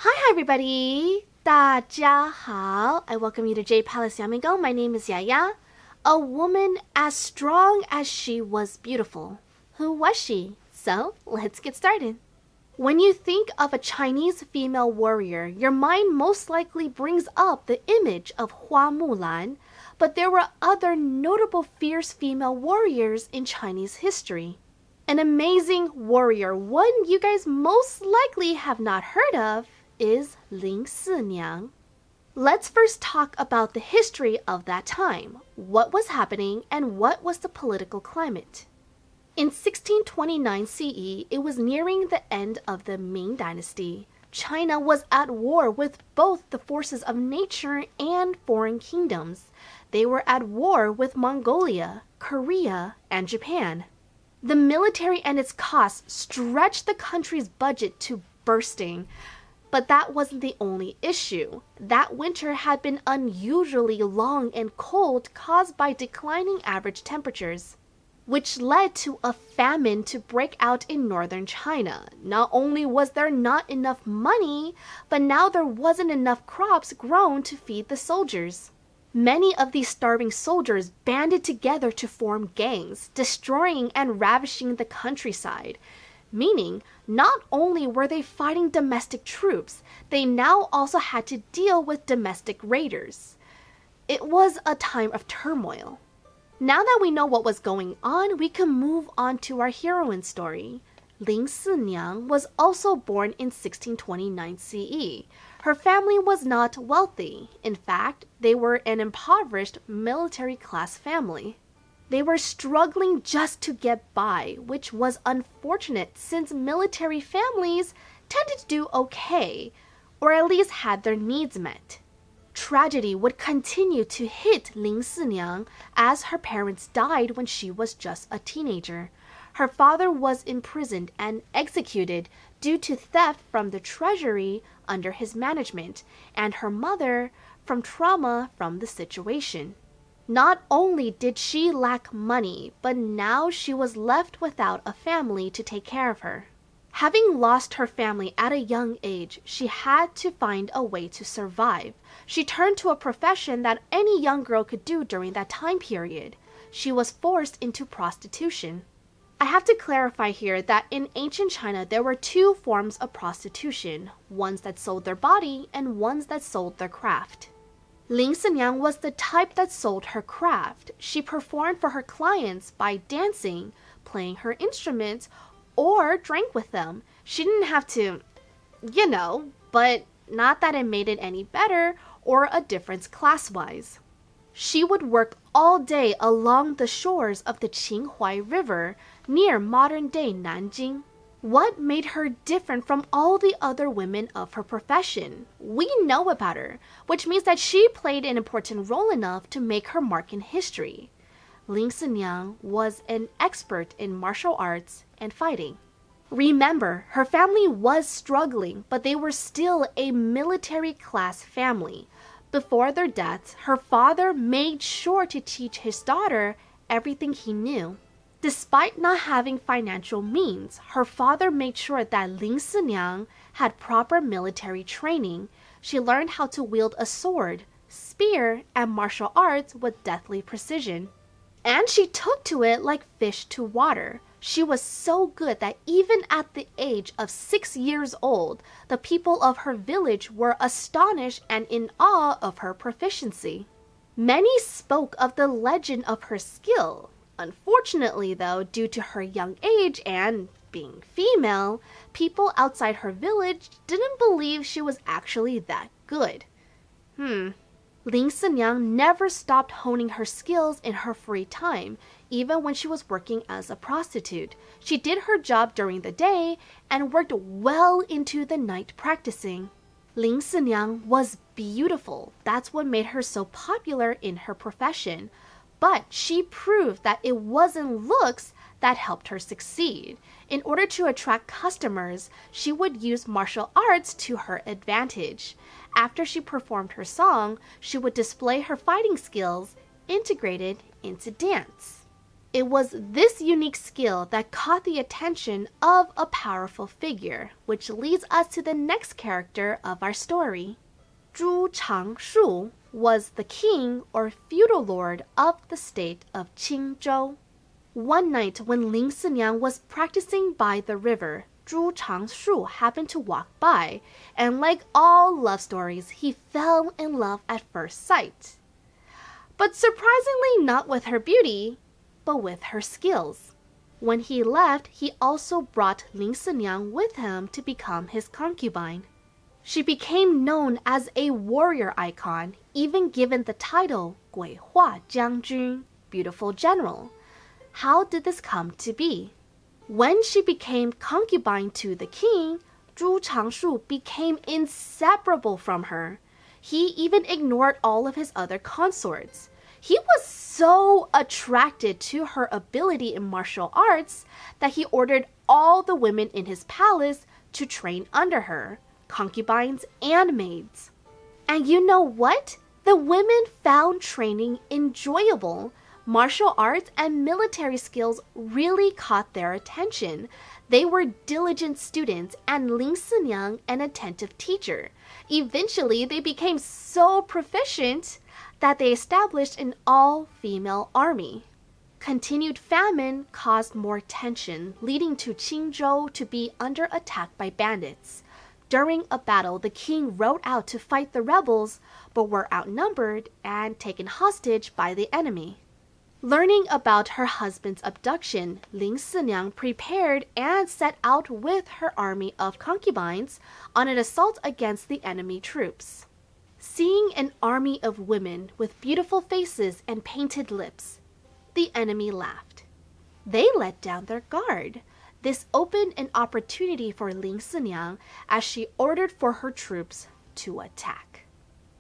Hi everybody! 大家好! I welcome you to Jade Palace Yamingo. My name is Yaya. A woman as strong as she was beautiful. Who was she? So, let's get started. When you think of a Chinese female warrior, your mind most likely brings up the image of Mulan, but there were other notable fierce female warriors in Chinese history. An amazing warrior, one you guys most likely have not heard of, is Lin SiNiang. Let's first talk about the history of that time, what was happening, and what was the political climate. In 1629 CE, it was nearing the end of the Ming Dynasty. China was at war with both the forces of nature and foreign kingdoms. They were at war with Mongolia, Korea, and Japan. The military and its costs stretched the country's budget to bursting. But that wasn't the only issue. That winter had been unusually long and cold, caused by declining average temperatures, which led to a famine to break out in northern China. Not only was there not enough money, but now there wasn't enough crops grown to feed the soldiers. Many of these starving soldiers banded together to form gangs, destroying and ravaging the countryside. Meaning, not only were they fighting domestic troops, they now also had to deal with domestic raiders. It was a time of turmoil. Now that we know what was going on, we can move on to our heroine story. Lin SiNiang was also born in 1629 CE. Her family was not wealthy. In fact, they were an impoverished military class family. They were struggling just to get by, which was unfortunate since military families tended to do okay, or at least had their needs met. Tragedy would continue to hit Lin SiNiang as her parents died when she was just a teenager. Her father was imprisoned and executed due to theft from the treasury under his management, and her mother from trauma from the situation. Not only did she lack money, but now she was left without a family to take care of her. Having lost her family at a young age, she had to find a way to survive. She turned to a profession that any young girl could do during that time period. She was forced into prostitution. I have to clarify here that in ancient China there were two forms of prostitution, ones that sold their body and ones that sold their craft. Lin SiNiang was the type that sold her craft. She performed for her clients by dancing, playing her instruments, or drank with them. She didn't have to, but not that it made it any better or a difference class-wise. She would work all day along the shores of the Qinghai River near modern-day Nanjing. What made her different from all the other women of her profession? We know about her, which means that she played an important role enough to make her mark in history. Lin SiNiang was an expert in martial arts and fighting. Remember, her family was struggling, but they were still a military class family. Before their deaths, her father made sure to teach his daughter everything he knew. Despite not having financial means, her father made sure that Lin SiNiang had proper military training. She learned how to wield a sword, spear, and martial arts with deathly precision. And she took to it like fish to water. She was so good that even at the age of 6 years old, the people of her village were astonished and in awe of her proficiency. Many spoke of the legend of her skill. Unfortunately, though, due to her young age and being female, people outside her village didn't believe she was actually that good. Lin SiNiang never stopped honing her skills in her free time, even when she was working as a prostitute. She did her job during the day and worked well into the night practicing. Lin SiNiang was beautiful. That's what made her so popular in her profession. But she proved that it wasn't looks that helped her succeed. In order to attract customers, she would use martial arts to her advantage. After she performed her song, she would display her fighting skills integrated into dance. It was this unique skill that caught the attention of a powerful figure, which leads us to the next character of our story. Zhu Changshu was the king or feudal lord of the state of Qingzhou. One night when Lin SiNiang was practicing by the river, Zhu Changshu happened to walk by, and like all love stories, he fell in love at first sight. But surprisingly not with her beauty, but with her skills. When he left, he also brought Lin SiNiang with him to become his concubine. She became known as a warrior icon, even given the title 鬼画将军, beautiful general. How did this come to be? When she became concubine to the king, Zhu Changshu became inseparable from her. He even ignored all of his other consorts. He was so attracted to her ability in martial arts that he ordered all the women in his palace to train under her, concubines and maids. And you know what? The women found training enjoyable. Martial arts and military skills really caught their attention. They were diligent students and Lin SiNiang an attentive teacher. Eventually, they became so proficient that they established an all-female army. Continued famine caused more tension, leading to Qingzhou to be under attack by bandits. During a battle, the king rode out to fight the rebels, but were outnumbered and taken hostage by the enemy. Learning about her husband's abduction, Lin SiNiang prepared and set out with her army of concubines on an assault against the enemy troops. Seeing an army of women with beautiful faces and painted lips, the enemy laughed. They let down their guard. This opened an opportunity for Lin SiNiang as she ordered for her troops to attack.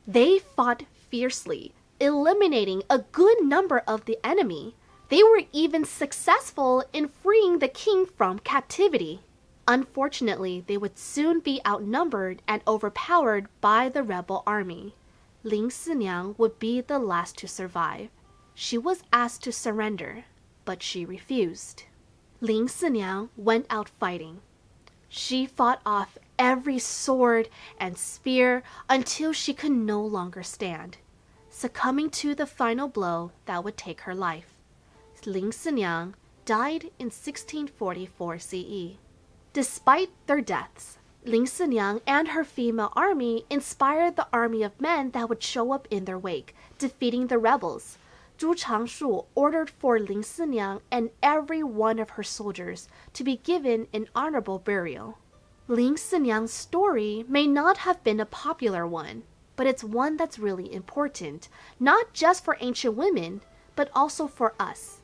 They fought fiercely, eliminating a good number of the enemy. They were even successful in freeing the king from captivity. Unfortunately, they would soon be outnumbered and overpowered by the rebel army. Lin SiNiang would be the last to survive. She was asked to surrender, but she refused. Lin SiNiang went out fighting. She fought off every sword and spear until she could no longer stand, succumbing to the final blow that would take her life. Lin SiNiang died in 1644 CE. Despite their deaths, Lin SiNiang and her female army inspired the army of men that would show up in their wake, defeating the rebels. Zhu Changshu ordered for Lin SiNiang and every one of her soldiers to be given an honorable burial. Lin SiNiang's story may not have been a popular one, but it's one that's really important, not just for ancient women, but also for us.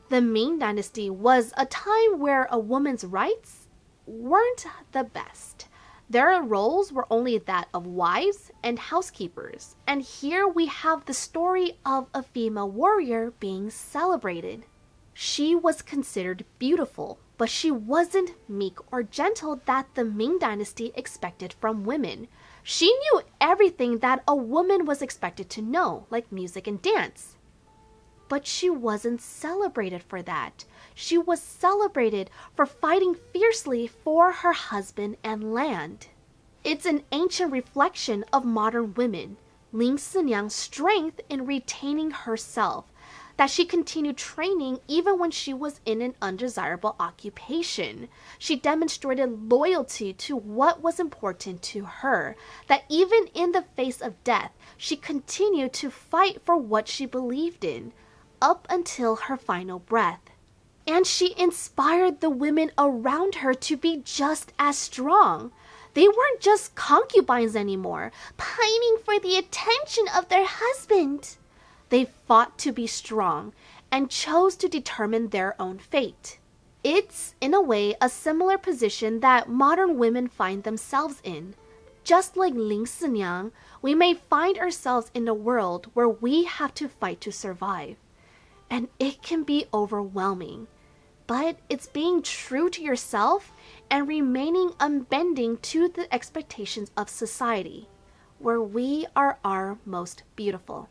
The Ming Dynasty was a time where a woman's rights weren't the best. Their roles were only that of wives and housekeepers, and here we have the story of a female warrior being celebrated. She was considered beautiful, but she wasn't meek or gentle that the Ming Dynasty expected from women. She knew everything that a woman was expected to know, like music and dance. But she wasn't celebrated for that. She was celebrated for fighting fiercely for her husband and land. It's an ancient reflection of modern women, Lin SiNiang's strength in retaining herself, that she continued training even when she was in an undesirable occupation. She demonstrated loyalty to what was important to her, that even in the face of death, she continued to fight for what she believed in, up until her final breath. And she inspired the women around her to be just as strong. They weren't just concubines anymore, pining for the attention of their husband. They fought to be strong and chose to determine their own fate. It's, in a way, a similar position that modern women find themselves in. Just like Lin SiNiang, we may find ourselves in a world where we have to fight to survive. And it can be overwhelming. But it's being true to yourself and remaining unbending to the expectations of society, where we are our most beautiful.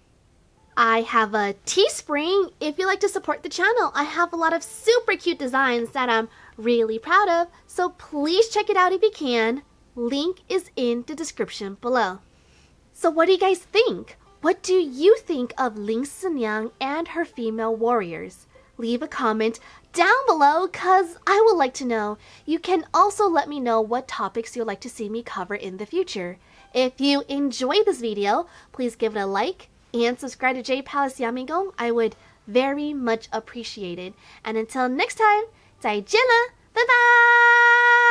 I have a Teespring if you like to support the channel. I have a lot of super cute designs that I'm really proud of, so please check it out if you can. Link is in the description below. So what do you guys think? What do you think of Lin SiNiang and her female warriors? Leave a comment down below because I would like to know. You can also let me know what topics you'd like to see me cover in the future. If you enjoyed this video, please give it a like and subscribe to Jade Palace Yamingong. I would very much appreciate it. And until next time, 再见了，拜拜。